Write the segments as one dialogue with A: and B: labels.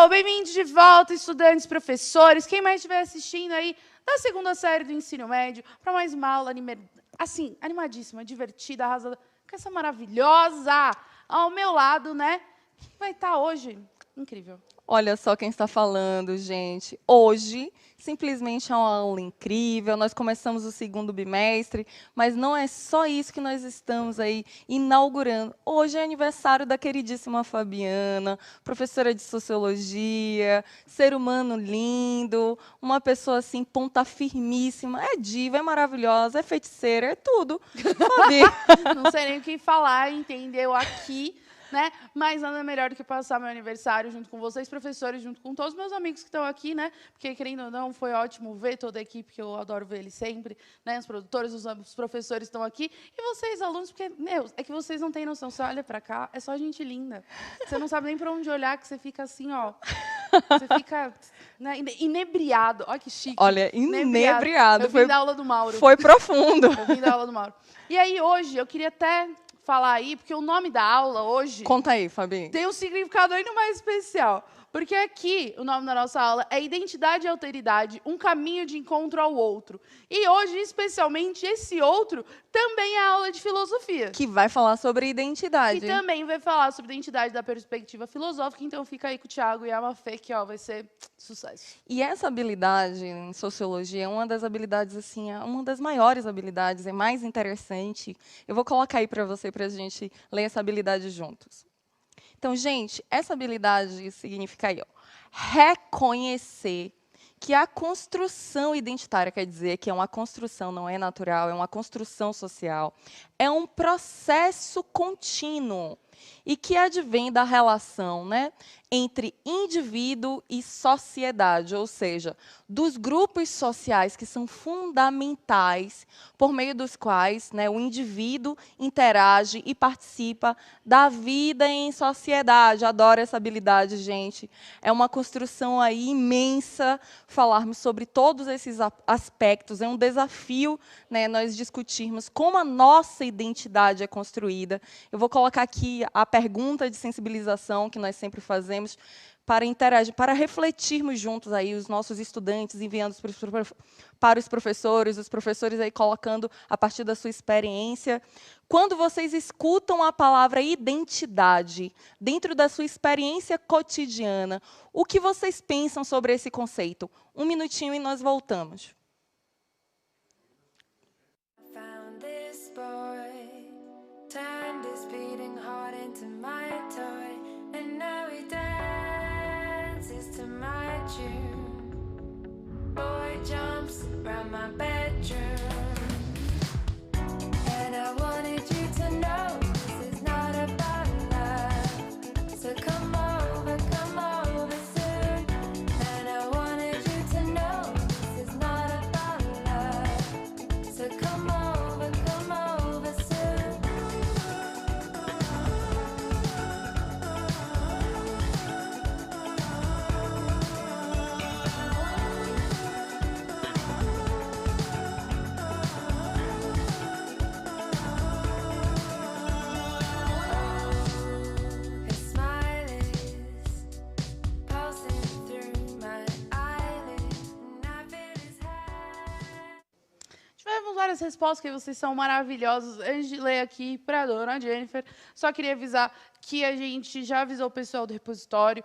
A: Bem-vindos de volta, estudantes, professores, quem mais estiver assistindo aí da segunda série do ensino médio, para mais uma aula assim, animadíssima, divertida, arrasada, com essa maravilhosa ao meu lado, né? Quem vai estar hoje? Incrível.
B: Olha só quem está falando, gente. Hoje, simplesmente é uma aula incrível. Nós começamos o segundo bimestre, mas não é só isso que nós estamos aí inaugurando. Hoje é aniversário da queridíssima Fabiana, professora de Sociologia, ser humano lindo, uma pessoa assim, ponta firmíssima, é diva, é maravilhosa, é feiticeira, é tudo. Fabi.
A: Não sei nem o que falar, entendeu? Aqui... né? Mas nada melhor do que passar meu aniversário junto com vocês, professores, junto com todos os meus amigos que estão aqui, né? Porque, querendo ou não, foi ótimo ver toda a equipe, que eu adoro ver eles sempre, né? Os produtores, os professores estão aqui. E vocês, alunos, porque, meu, é que vocês não têm noção. Você olha pra cá, é só gente linda. Você não sabe nem pra onde olhar, que você fica assim, ó. Você fica, né, inebriado. Olha que chique.
B: Olha, inebriado.
A: Eu vim da aula do Mauro.
B: Foi profundo.
A: Eu vim da aula do Mauro. E aí, hoje, eu queria até... falar aí, porque o nome da aula hoje...
B: Conta aí, Fabi.
A: Tem um significado ainda mais especial. Porque aqui, o nome da nossa aula é Identidade e Alteridade, um caminho de encontro ao outro. E hoje, especialmente, esse outro também é a aula de filosofia.
B: Que vai falar sobre identidade.
A: E também vai falar sobre identidade da perspectiva filosófica. Então, fica aí com o Thiago e a Mafê, que ó, vai ser sucesso.
B: E essa habilidade em sociologia é uma das habilidades, assim, é uma das maiores habilidades, é mais interessante. Eu vou colocar aí para você, para a gente ler essa habilidade juntos. Então, gente, essa habilidade significa aí, ó, reconhecer que a construção identitária, quer dizer que é uma construção, não é natural, é uma construção social, é um processo contínuo e que advém da relação, né, entre indivíduo e sociedade, ou seja, dos grupos sociais que são fundamentais, por meio dos quais, né, o indivíduo interage e participa da vida em sociedade. Adoro essa habilidade, gente. É uma construção aí imensa falarmos sobre todos esses aspectos. É um desafio, né, nós discutirmos como a nossa identidade é construída. Eu vou colocar aqui a pergunta de sensibilização que nós sempre fazemos para interagir, para refletirmos juntos aí, os nossos estudantes, enviando para os professores aí colocando a partir da sua experiência. Quando vocês escutam a palavra identidade, dentro da sua experiência cotidiana, o que vocês pensam sobre esse conceito? Um minutinho e nós voltamos.
C: Boy jumps around my bedroom, and I wanted you to know this is not about love. So come over soon. And I wanted you to know this is not about love. So come over soon.
A: Tivemos várias respostas, que vocês são maravilhosos. Antes de ler aqui para a dona Jennifer, só queria avisar que a gente já avisou o pessoal do repositório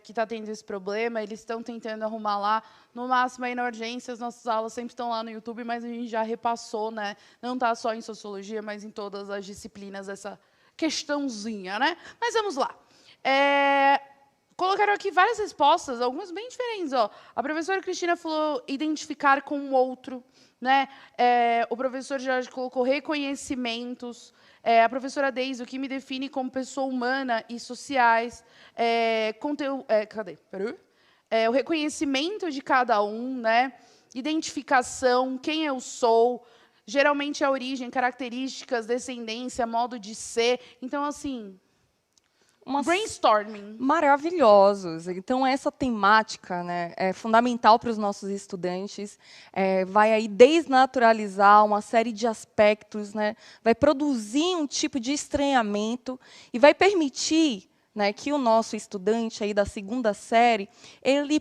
A: que está tendo esse problema. Eles estão tentando arrumar lá. No máximo, aí na urgência, as nossas aulas sempre estão lá no YouTube, mas a gente já repassou, né? Não está só em sociologia, mas em todas as disciplinas, essa questãozinha, né? Mas vamos lá. Colocaram aqui várias respostas, algumas bem diferentes. Ó. A professora Cristina falou identificar com o outro. Né? O professor Jorge colocou reconhecimentos. A professora Deise, o que me define como pessoa humana e sociais. O reconhecimento de cada um, né? Identificação, quem eu sou. Geralmente a origem, características, descendência, modo de ser. Então, assim... brainstorming.
B: Maravilhosos. Então, essa temática, né, é fundamental para os nossos estudantes. Vai aí desnaturalizar uma série de aspectos, né, vai produzir um tipo de estranhamento e vai permitir, né, que o nosso estudante aí da 2ª série, ele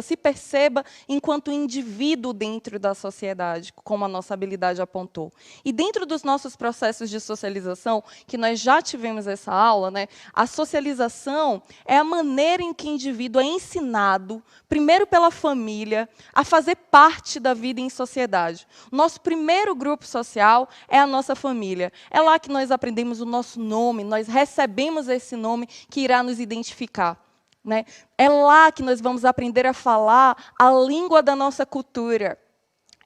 B: se perceba enquanto indivíduo dentro da sociedade, como a nossa habilidade apontou. E dentro dos nossos processos de socialização, que nós já tivemos essa aula, né, a socialização é a maneira em que o indivíduo é ensinado, primeiro pela família, a fazer parte da vida em sociedade. Nosso primeiro grupo social é a nossa família. É lá que nós aprendemos o nosso nome, nós recebemos esse nome que irá nos identificar, né? É lá que nós vamos aprender a falar a língua da nossa cultura.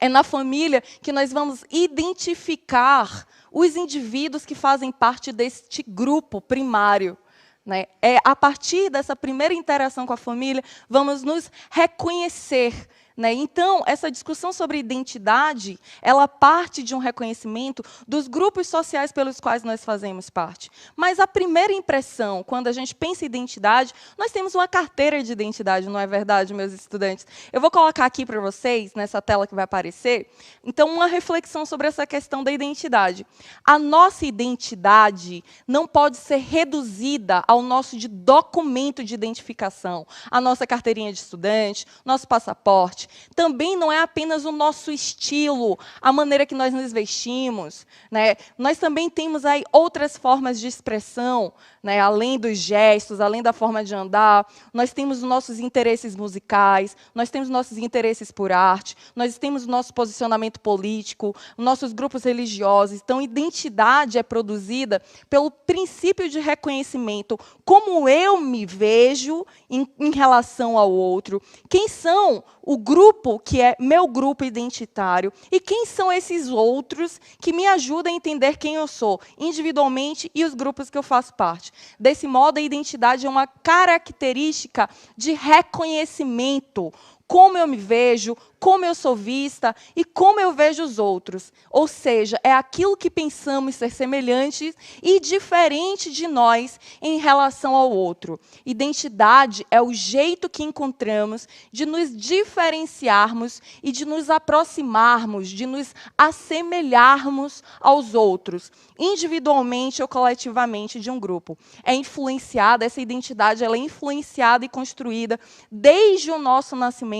B: É na família que nós vamos identificar os indivíduos que fazem parte deste grupo primário, né? É a partir dessa primeira interação com a família, vamos nos reconhecer, né? Então, essa discussão sobre identidade, ela parte de um reconhecimento dos grupos sociais pelos quais nós fazemos parte. Mas a primeira impressão, quando a gente pensa em identidade, nós temos uma carteira de identidade, não é verdade, meus estudantes? Eu vou colocar aqui para vocês, nessa tela que vai aparecer, então, uma reflexão sobre essa questão da identidade. A nossa identidade não pode ser reduzida ao nosso documento de identificação, a nossa carteirinha de estudante, nosso passaporte. Também não é apenas o nosso estilo, a maneira que nós nos vestimos, né? Nós também temos aí outras formas de expressão, né? Além dos gestos, além da forma de andar, nós temos os nossos interesses musicais, nós temos nossos interesses por arte, nós temos o nosso posicionamento político, nossos grupos religiosos. Então, identidade é produzida pelo princípio de reconhecimento, como eu me vejo em relação ao outro, quem são o grupo que é meu grupo identitário e quem são esses outros que me ajudam a entender quem eu sou, individualmente e os grupos que eu faço parte. Desse modo, a identidade é uma característica de reconhecimento, como eu me vejo, como eu sou vista e como eu vejo os outros. Ou seja, é aquilo que pensamos ser semelhantes e diferente de nós em relação ao outro. Identidade é o jeito que encontramos de nos diferenciarmos e de nos aproximarmos, de nos assemelharmos aos outros, individualmente ou coletivamente de um grupo. Essa identidade ela é influenciada e construída desde o nosso nascimento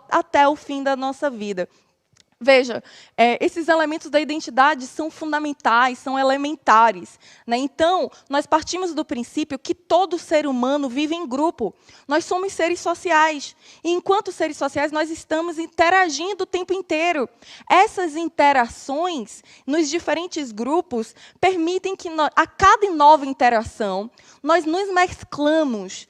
B: até o fim da nossa vida. Veja, esses elementos da identidade são fundamentais, são elementares, né? Então, nós partimos do princípio que todo ser humano vive em grupo. Nós somos seres sociais. E, enquanto seres sociais, nós estamos interagindo o tempo inteiro. Essas interações nos diferentes grupos permitem que, a cada nova interação, nós nos mesclamos.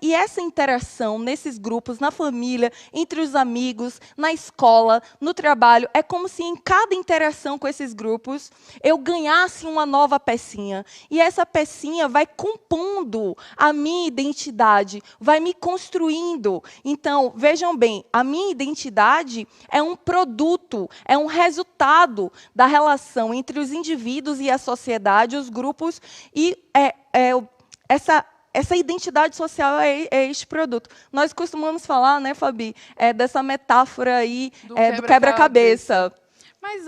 B: E essa interação nesses grupos, na família, entre os amigos, na escola, no trabalho, é como se em cada interação com esses grupos eu ganhasse uma nova pecinha. E essa pecinha vai compondo a minha identidade, vai me construindo. Então, vejam bem, a minha identidade é um produto, é um resultado da relação entre os indivíduos e a sociedade, os grupos, e essa identidade social é este produto. Nós costumamos falar, né, Fabi, dessa metáfora aí do quebra-cabeça.
A: Mas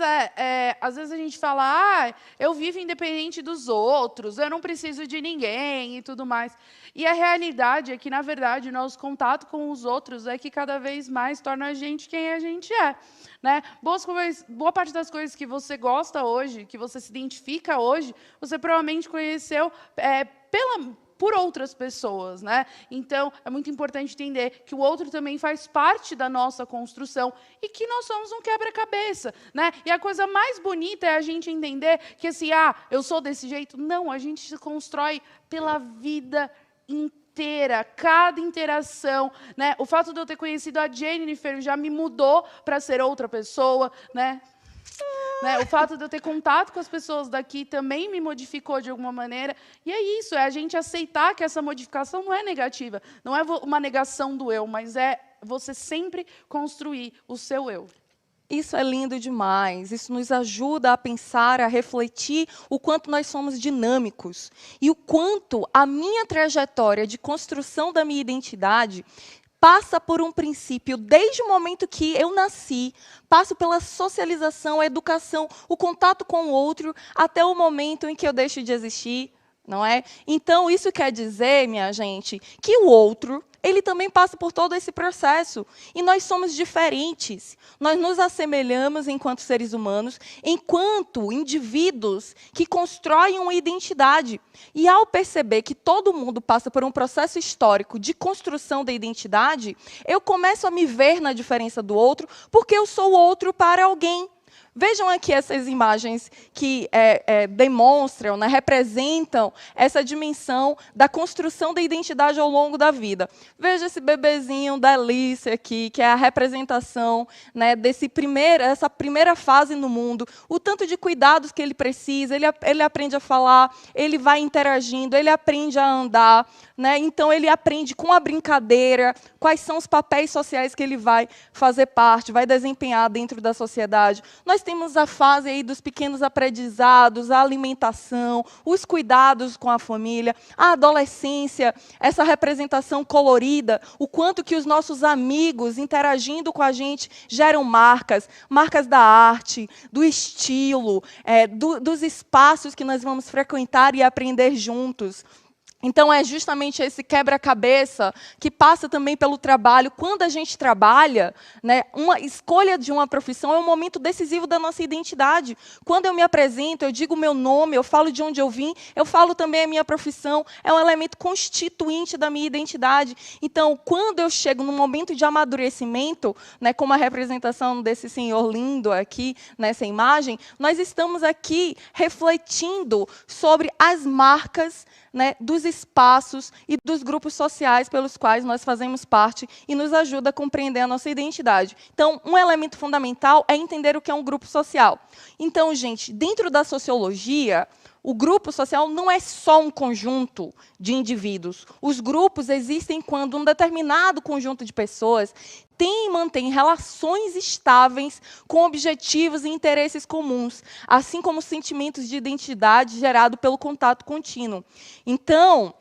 A: às vezes a gente fala, eu vivo independente dos outros, eu não preciso de ninguém e tudo mais. E a realidade é que, na verdade, o nosso contato com os outros é que cada vez mais torna a gente quem a gente é. Né? Boa parte das coisas que você gosta hoje, que você se identifica hoje, você provavelmente conheceu por outras pessoas, né? Então, é muito importante entender que o outro também faz parte da nossa construção e que nós somos um quebra-cabeça, né? E a coisa mais bonita é a gente entender que, assim, eu sou desse jeito. Não, a gente se constrói pela vida inteira, cada interação, né? O fato de eu ter conhecido a Jennifer já me mudou para ser outra pessoa, né? O fato de eu ter contato com as pessoas daqui também me modificou de alguma maneira. E é isso, é a gente aceitar que essa modificação não é negativa, não é uma negação do eu, mas é você sempre construir o seu eu.
B: Isso é lindo demais. Isso nos ajuda a pensar, a refletir o quanto nós somos dinâmicos e o quanto a minha trajetória de construção da minha identidade passa por um princípio desde o momento que eu nasci, passo pela socialização, a educação, o contato com o outro, até o momento em que eu deixo de existir, não é? Então, isso quer dizer, minha gente, que o outro, ele também passa por todo esse processo. E nós somos diferentes. Nós nos assemelhamos enquanto seres humanos, enquanto indivíduos que constroem uma identidade. E ao perceber que todo mundo passa por um processo histórico de construção da identidade, eu começo a me ver na diferença do outro, porque eu sou o outro para alguém. Vejam aqui essas imagens que demonstram, né, representam essa dimensão da construção da identidade ao longo da vida. Veja esse bebezinho da Alice aqui, que é a representação, né, essa primeira fase no mundo, o tanto de cuidados que ele precisa, ele aprende a falar, ele vai interagindo, ele aprende a andar, né, então ele aprende com a brincadeira quais são os papéis sociais que ele vai fazer parte, vai desempenhar dentro da sociedade. Nós temos a fase aí dos pequenos aprendizados, a alimentação, os cuidados com a família, a adolescência, essa representação colorida, o quanto que os nossos amigos interagindo com a gente geram marcas da arte, do estilo, dos espaços que nós vamos frequentar e aprender juntos. Então, é justamente esse quebra-cabeça que passa também pelo trabalho. Quando a gente trabalha, né, uma escolha de uma profissão é um momento decisivo da nossa identidade. Quando eu me apresento, eu digo o meu nome, eu falo de onde eu vim, eu falo também a minha profissão, é um elemento constituinte da minha identidade. Então, quando eu chego num momento de amadurecimento, né, como a representação desse senhor lindo aqui, nessa imagem, nós estamos aqui refletindo sobre as marcas, né, dos espaços e dos grupos sociais pelos quais nós fazemos parte e nos ajuda a compreender a nossa identidade. Então, um elemento fundamental é entender o que é um grupo social. Então, gente, dentro da sociologia, o grupo social não é só um conjunto de indivíduos. Os grupos existem quando um determinado conjunto de pessoas tem e mantém relações estáveis com objetivos e interesses comuns, assim como sentimentos de identidade gerado pelo contato contínuo. Então,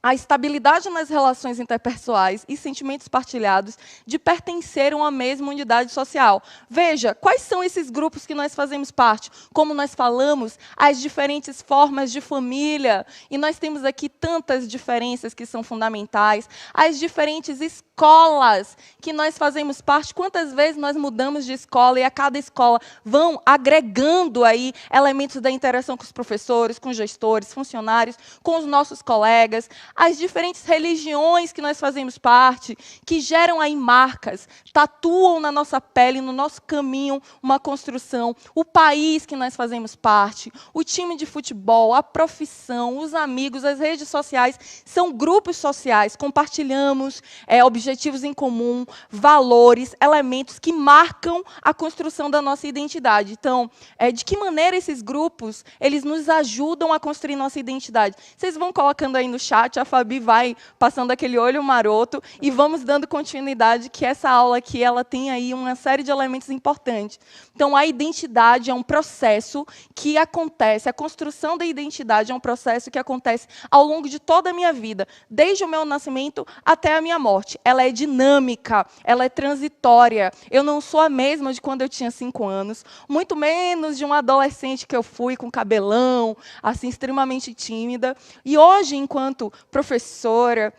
B: a estabilidade nas relações interpessoais e sentimentos partilhados de pertencer a uma mesma unidade social. Veja, quais são esses grupos que nós fazemos parte? Como nós falamos, as diferentes formas de família, e nós temos aqui tantas diferenças que são fundamentais, as diferentes escolas que nós fazemos parte, quantas vezes nós mudamos de escola e a cada escola vão agregando aí elementos da interação com os professores, com os gestores, funcionários, com os nossos colegas, as diferentes religiões que nós fazemos parte, que geram aí marcas, tatuam na nossa pele, no nosso caminho, uma construção, o país que nós fazemos parte, o time de futebol, a profissão, os amigos, as redes sociais, são grupos sociais, compartilhamos objetivos em comum, valores, elementos que marcam a construção da nossa identidade. Então, de que maneira esses grupos, eles nos ajudam a construir nossa identidade? Vocês vão colocando aí no chat, a Fabi vai passando aquele olho maroto e vamos dando continuidade, que essa aula aqui ela tem aí uma série de elementos importantes. Então, a identidade é um processo que acontece, a construção da identidade é um processo que acontece ao longo de toda a minha vida, desde o meu nascimento até a minha morte. Ela é dinâmica, ela é transitória. Eu não sou a mesma de quando eu tinha 5 anos, muito menos de uma adolescente que eu fui com cabelão, assim, extremamente tímida. E hoje, enquanto professora,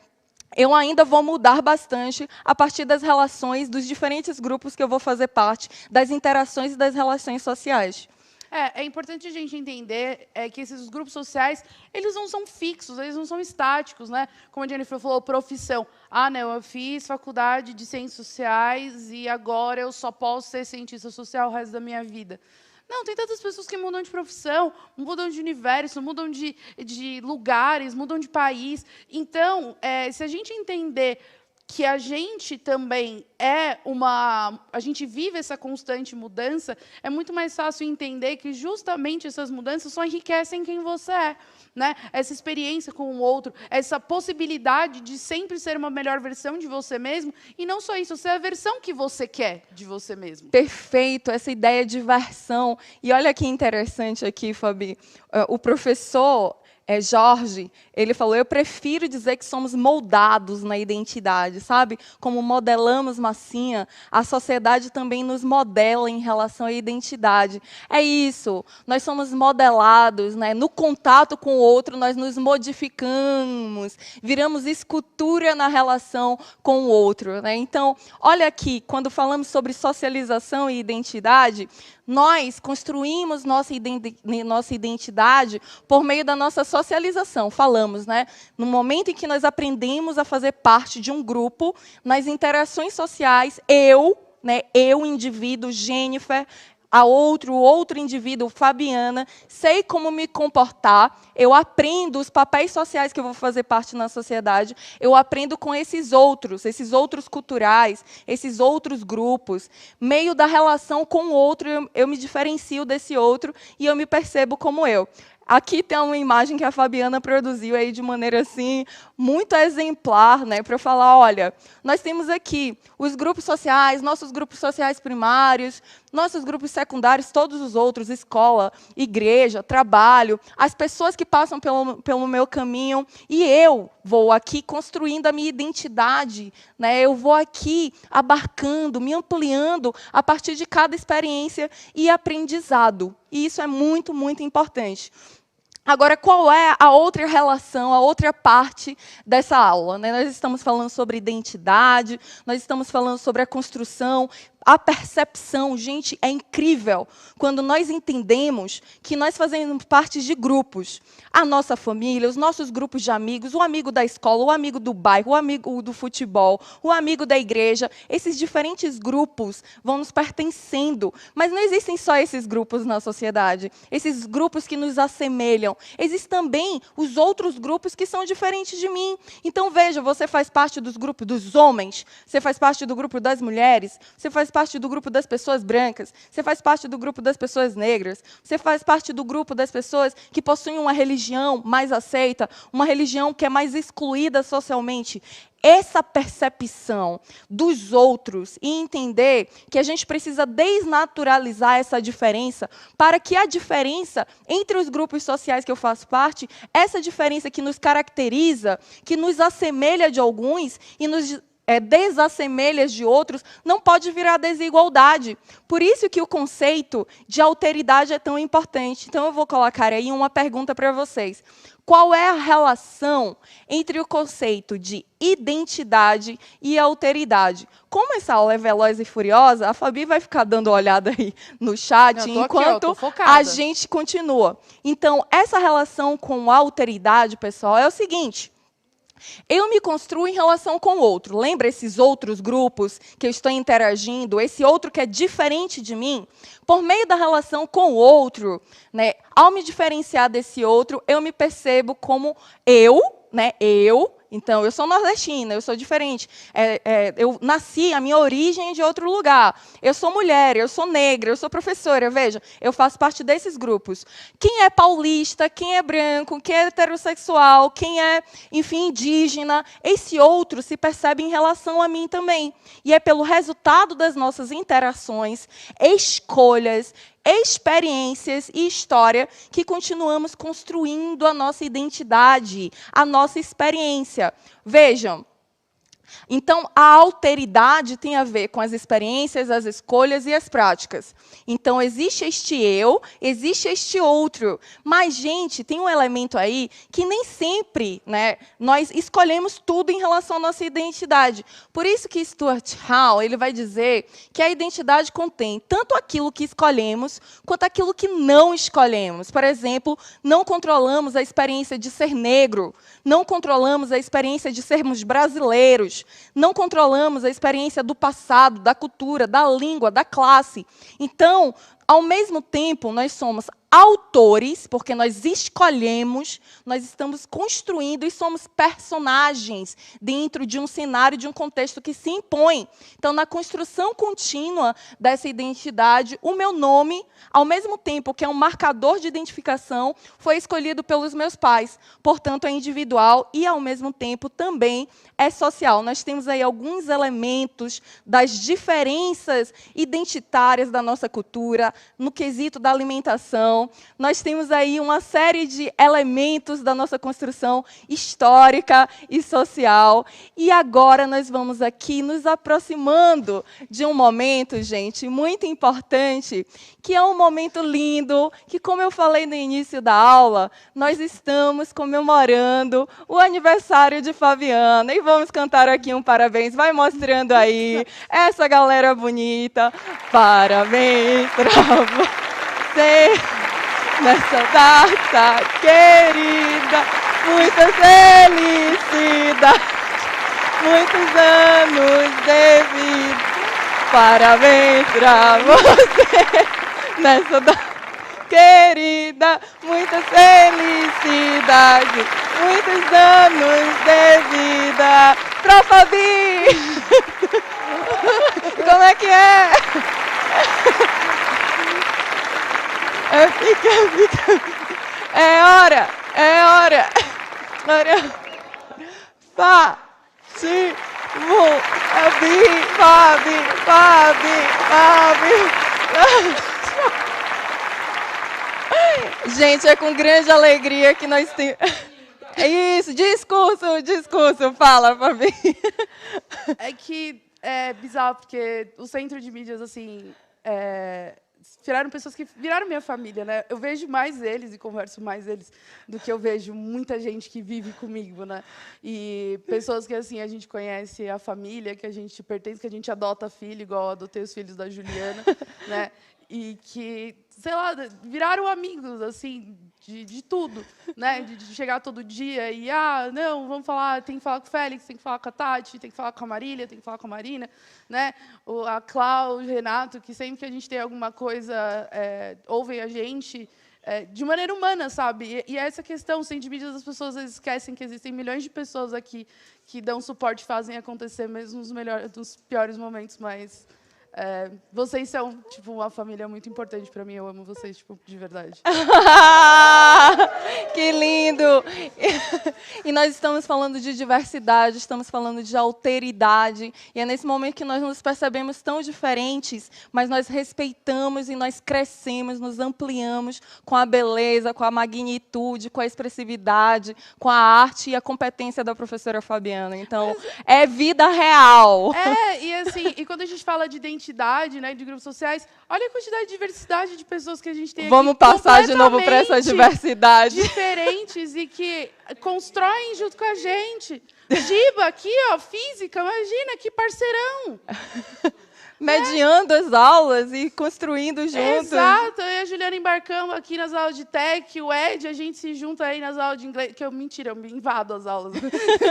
B: eu ainda vou mudar bastante a partir das relações dos diferentes grupos que eu vou fazer parte, das interações e das relações sociais.
A: É importante a gente entender que esses grupos sociais, eles não são fixos, eles não são estáticos, né? Como a Jennifer falou, profissão. Não, eu fiz faculdade de ciências sociais e agora eu só posso ser cientista social o resto da minha vida. Não, tem tantas pessoas que mudam de profissão, mudam de universo, mudam de lugares, mudam de país. Então, se a gente entender que a gente também a gente vive essa constante mudança, é muito mais fácil entender que justamente essas mudanças só enriquecem quem você é, né? Essa experiência com o outro, essa possibilidade de sempre ser uma melhor versão de você mesmo, e não só isso, ser a versão que você quer de você mesmo.
B: Perfeito, essa ideia de versão. E olha que interessante aqui, Fabi, o professor Jorge, ele falou, eu prefiro dizer que somos moldados na identidade, sabe? Como modelamos massinha, a sociedade também nos modela em relação à identidade. É isso, nós somos modelados, né? No contato com o outro, nós nos modificamos, viramos escultura na relação com o outro, né? Então, olha aqui, quando falamos sobre socialização e identidade, nós construímos nossa identidade por meio da nossa socialização. Falamos, né? No momento em que nós aprendemos a fazer parte de um grupo, nas interações sociais, eu, indivíduo, Jennifer, o outro indivíduo, Fabiana, sei como me comportar, eu aprendo os papéis sociais que eu vou fazer parte na sociedade, eu aprendo com esses outros culturais, esses outros grupos. Meio da relação com o outro, eu me diferencio desse outro e eu me percebo como eu. Aqui tem uma imagem que a Fabiana produziu aí de maneira assim muito exemplar, né, para falar, olha, nós temos aqui os grupos sociais, nossos grupos sociais primários, nossos grupos secundários, todos os outros, escola, igreja, trabalho, as pessoas que passam pelo meu caminho, e eu vou aqui construindo a minha identidade, né? Eu vou aqui abarcando, me ampliando a partir de cada experiência e aprendizado. E isso é muito, muito importante. Agora, qual é a outra relação, a outra parte dessa aula, né? Nós estamos falando sobre identidade, nós estamos falando sobre a construção, a percepção. Gente, é incrível quando nós entendemos que nós fazemos parte de grupos. A nossa família, os nossos grupos de amigos, o amigo da escola, o amigo do bairro, o amigo do futebol, o amigo da igreja, esses diferentes grupos vão nos pertencendo. Mas não existem só esses grupos na sociedade, esses grupos que nos assemelham. Existem também os outros grupos que são diferentes de mim. Então, veja, você faz parte dos grupos dos homens, você faz parte do grupo das mulheres, você faz parte do grupo das pessoas brancas, você faz parte do grupo das pessoas negras, você faz parte do grupo das pessoas que possuem uma religião mais aceita, uma religião que é mais excluída socialmente. Essa percepção dos outros e entender que a gente precisa desnaturalizar essa diferença para que a diferença entre os grupos sociais que eu faço parte, essa diferença que nos caracteriza, que nos assemelha de alguns e nos desassemelha de outros, não pode virar desigualdade. Por isso que o conceito de alteridade é tão importante. Então, eu vou colocar aí uma pergunta para vocês. Qual é a relação entre o conceito de identidade e alteridade? Como essa aula é veloz e furiosa, a Fabi vai ficar dando uma olhada aí no chat enquanto a gente continua. Então, essa relação com a alteridade, pessoal, é o seguinte. Eu me construo em relação com o outro. Lembra esses outros grupos que eu estou interagindo, esse outro que é diferente de mim? Por meio da relação com o outro, né, ao me diferenciar desse outro, eu me percebo como eu. Então, eu sou nordestina, eu sou diferente. Eu nasci, a minha origem é de outro lugar. Eu sou mulher, eu sou negra, eu sou professora. Veja, eu faço parte desses grupos. Quem é paulista, quem é branco, quem é heterossexual, quem é, enfim, indígena, esse outro se percebe em relação a mim também. E é pelo resultado das nossas interações, escolhas, experiências e história que continuamos construindo a nossa identidade, a nossa experiência. Vejam, então a alteridade tem a ver com as experiências, as escolhas e as práticas. Então existe este eu, existe este outro. Mas, gente, tem um elemento aí que nem sempre, né, nós escolhemos tudo em relação à nossa identidade. Por isso que Stuart Hall, ele vai dizer que a identidade contém tanto aquilo que escolhemos quanto aquilo que não escolhemos. Por exemplo, não controlamos a experiência de ser negro, não controlamos a experiência de sermos brasileiros, não controlamos a experiência do passado, da cultura, da língua, da classe. Então, ao mesmo tempo, nós somos autores, porque nós escolhemos, nós estamos construindo e somos personagens dentro de um cenário, de um contexto que se impõe. Então, na construção contínua dessa identidade, o meu nome, ao mesmo tempo que é um marcador de identificação, foi escolhido pelos meus pais. Portanto, é individual e, ao mesmo tempo, também é social. Nós temos aí alguns elementos das diferenças identitárias da nossa cultura, no quesito da alimentação. Nós temos aí uma série de elementos da nossa construção histórica e social. E agora nós vamos aqui nos aproximando de um momento, gente, muito importante, que é um momento lindo, que, como eu falei no início da aula, nós estamos comemorando o aniversário de Fabiana. E vamos cantar aqui um parabéns. Vai mostrando aí essa galera bonita. Parabéns para você nessa data querida. Muita felicidade, muitos anos de vida. Parabéns para você nessa data querida. Muita felicidade, muitos anos de vida. Pra Fabi! Como é que é? Fica. É hora. Fabi, Gente, é com grande alegria que nós temos... Isso, discurso, fala, Fabi.
A: É que é bizarro, porque o centro de mídias, assim, viraram pessoas que viraram minha família, né? Eu vejo mais eles e converso mais eles do que eu vejo muita gente que vive comigo, né? E pessoas que, assim, a gente conhece a família, que a gente pertence, que a gente adota filho, igual eu adotei os filhos da Juliana, né? E que, sei lá, viraram amigos, assim, de tudo, né? De chegar todo dia e, não, vamos falar, tem que falar com o Félix, tem que falar com a Tati, tem que falar com a Marília, tem que falar com a Marina, né? A Cláudia, o Renato, que sempre que a gente tem alguma coisa, ouvem a gente de maneira humana, sabe? E essa questão, sem mídias, as pessoas às vezes esquecem que existem milhões de pessoas aqui que dão suporte, fazem acontecer mesmo nos piores momentos, mas... vocês são, tipo, uma família muito importante para mim. Eu amo vocês, tipo, de verdade.
B: Que lindo! E nós estamos falando de diversidade, estamos falando de alteridade. E é nesse momento que nós nos percebemos tão diferentes, mas nós respeitamos e nós crescemos, nos ampliamos com a beleza, com a magnitude, com a expressividade, com a arte e a competência da professora Fabiana. Então, é vida real.
A: E assim, e quando a gente fala de identidade, né, de grupos sociais, olha a quantidade de diversidade de pessoas que a gente tem aqui.
B: Vamos passar de novo para essa diversidade.
A: Diferentes e que constroem junto com a gente. Giba, aqui, ó, física, imagina, que parceirão.
B: Mediando as aulas e construindo juntos.
A: Exato, eu e a Juliana embarcamos aqui nas aulas de tech, o Ed, a gente se junta aí nas aulas de inglês, que mentira, eu me invado as aulas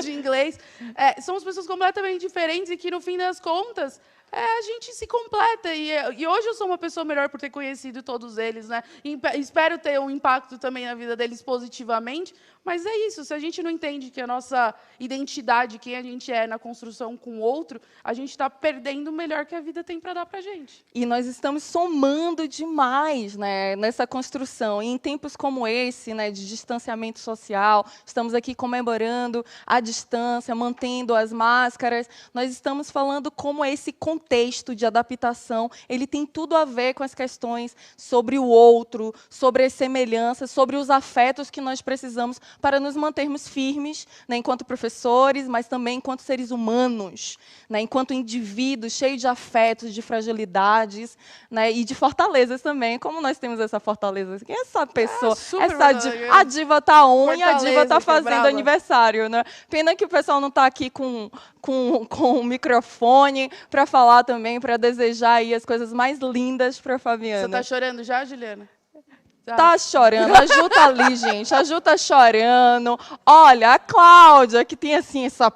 A: de inglês. Somos pessoas completamente diferentes e que, no fim das contas, a gente se completa. E hoje eu sou uma pessoa melhor por ter conhecido todos eles, né? E espero ter um impacto também na vida deles positivamente. Mas é isso, se a gente não entende que a nossa identidade, quem a gente é na construção com o outro, a gente está perdendo o melhor que a vida tem para dar para a gente.
B: E nós estamos somando demais, né, nessa construção. E em tempos como esse, né, de distanciamento social, estamos aqui comemorando a distância, mantendo as máscaras. Nós estamos falando como esse contexto de adaptação, ele tem tudo a ver com as questões sobre o outro, sobre as semelhanças, sobre os afetos que nós precisamos para nos mantermos firmes, né, enquanto professores, mas também enquanto seres humanos, né, enquanto indivíduos cheios de afetos, de fragilidades, né, e de fortalezas também. Como nós temos essa fortaleza? Quem é essa pessoa? A diva tá on e a diva tá fazendo aniversário, né? Pena que o pessoal não está aqui com o microfone para falar também, para desejar aí as coisas mais lindas para a Fabiana.
A: Você tá chorando já, Juliana?
B: Tá chorando, a Ju tá ali, gente, a Ju tá chorando. Olha, a Cláudia, que tem assim essa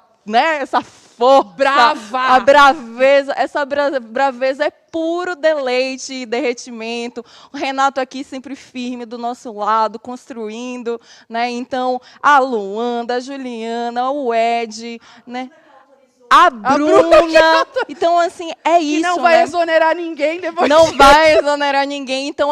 B: força,
A: Brava!
B: a braveza. Essa braveza é puro deleite e derretimento. O Renato aqui sempre firme do nosso lado, construindo, né? Então, a Luanda, a Juliana, o Ed, né? A Bruna. Então, assim, é isso,
A: Que não vai
B: né?
A: exonerar ninguém depois
B: Não
A: disso.
B: vai exonerar ninguém. Então,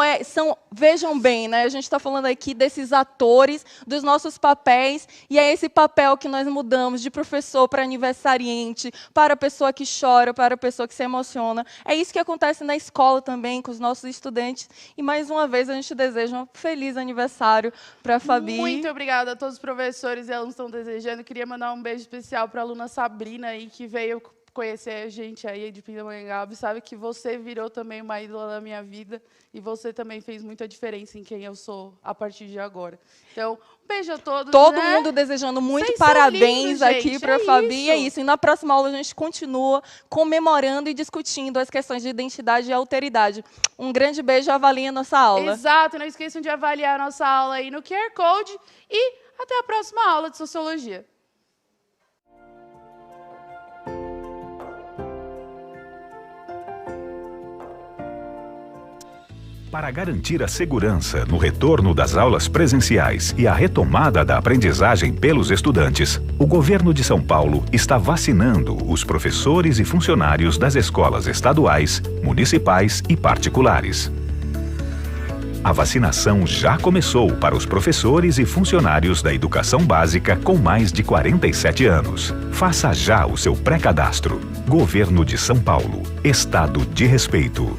B: vejam bem, né? A gente está falando aqui desses atores, dos nossos papéis, e é esse papel que nós mudamos de professor para aniversariante, para a pessoa que chora, para a pessoa que se emociona. É isso que acontece na escola também, com os nossos estudantes. E, mais uma vez, a gente deseja um feliz aniversário para a Fabi.
A: Muito obrigada a todos os professores e alunos que estão desejando. Queria mandar um beijo especial para a aluna Sabrina, aí, que veio conhecer a gente aí de Pindamonhangaba. Sabe que você virou também uma ídola da minha vida e você também fez muita diferença em quem eu sou a partir de agora. Então, um beijo a todos.
B: Todo
A: né?
B: mundo desejando muito
A: Vocês são
B: parabéns
A: lindos,
B: aqui
A: gente,
B: para a
A: é
B: Fabi. E é
A: isso.
B: isso. E na próxima aula a gente continua comemorando e discutindo as questões de identidade e alteridade. Um grande beijo, avaliem a nossa aula.
A: Exato, não esqueçam de avaliar a nossa aula aí no QR Code e até a próxima aula de Sociologia.
D: Para garantir a segurança no retorno das aulas presenciais e a retomada da aprendizagem pelos estudantes, o governo de São Paulo está vacinando os professores e funcionários das escolas estaduais, municipais e particulares. A vacinação já começou para os professores e funcionários da educação básica com mais de 47 anos. Faça já o seu pré-cadastro. Governo de São Paulo. Estado de respeito.